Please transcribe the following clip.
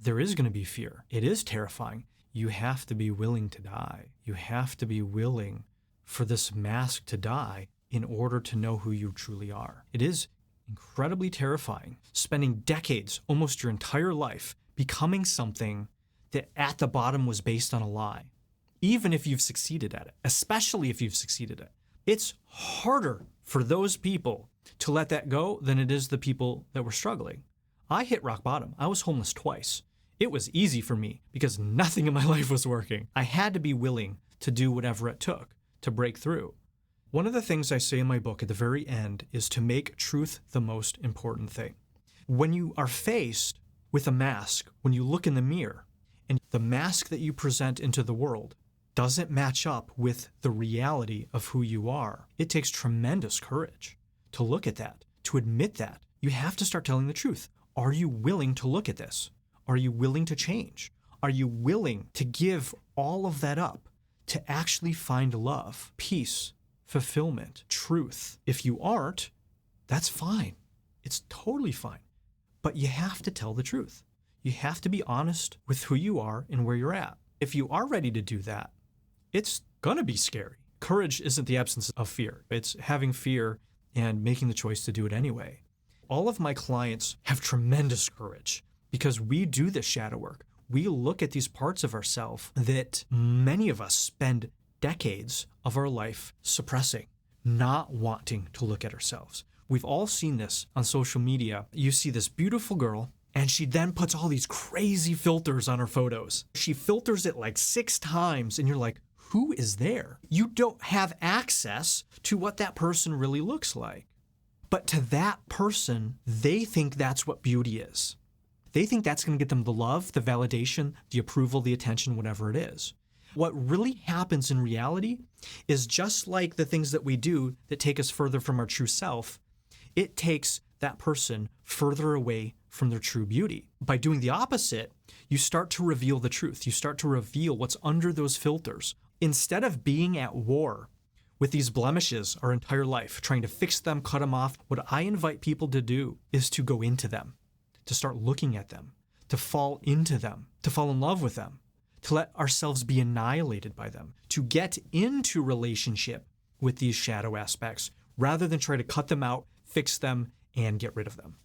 there is going to be fear. It is terrifying. You have to be willing to die. You have to be willing for this mask to die in order to know who you truly are. It is incredibly terrifying, spending decades, almost your entire life, becoming something that at the bottom was based on a lie, even if you've succeeded at it, especially if you've succeeded at it. It's harder for those people to let that go than it is the people that were struggling. I hit rock bottom. I was homeless twice. It was easy for me because nothing in my life was working. I had to be willing to do whatever it took to break through. One of the things I say in my book at the very end is to make truth the most important thing. When you are faced with a mask, when you look in the mirror, and the mask that you present into the world doesn't match up with the reality of who you are, it takes tremendous courage to look at that, to admit that. You have to start telling the truth. Are you willing to look at this? Are you willing to change? Are you willing to give all of that up to actually find love, peace, fulfillment, truth? If you aren't, that's fine. It's totally fine. But you have to tell the truth. You have to be honest with who you are and where you're at. If you are ready to do that, it's gonna be scary. Courage isn't the absence of fear. It's having fear and making the choice to do it anyway. All of my clients have tremendous courage because we do this shadow work. We look at these parts of ourselves that many of us spend decades of our life suppressing, not wanting to look at ourselves. We've all seen this on social media. You see this beautiful girl, and she then puts all these crazy filters on her photos. She filters it like 6 times, and you're like, who is there? You don't have access to what that person really looks like. But to that person, they think that's what beauty is. They think that's going to get them the love, the validation, the approval, the attention, whatever it is. What really happens in reality is just like the things that we do that take us further from our true self, it takes that person further away from their true beauty. By doing the opposite, you start to reveal the truth. You start to reveal what's under those filters. Instead of being at war with these blemishes our entire life, trying to fix them, cut them off, what I invite people to do is to go into them, to start looking at them, to fall into them, to fall in love with them, to let ourselves be annihilated by them, to get into relationship with these shadow aspects rather than try to cut them out, fix them, and get rid of them.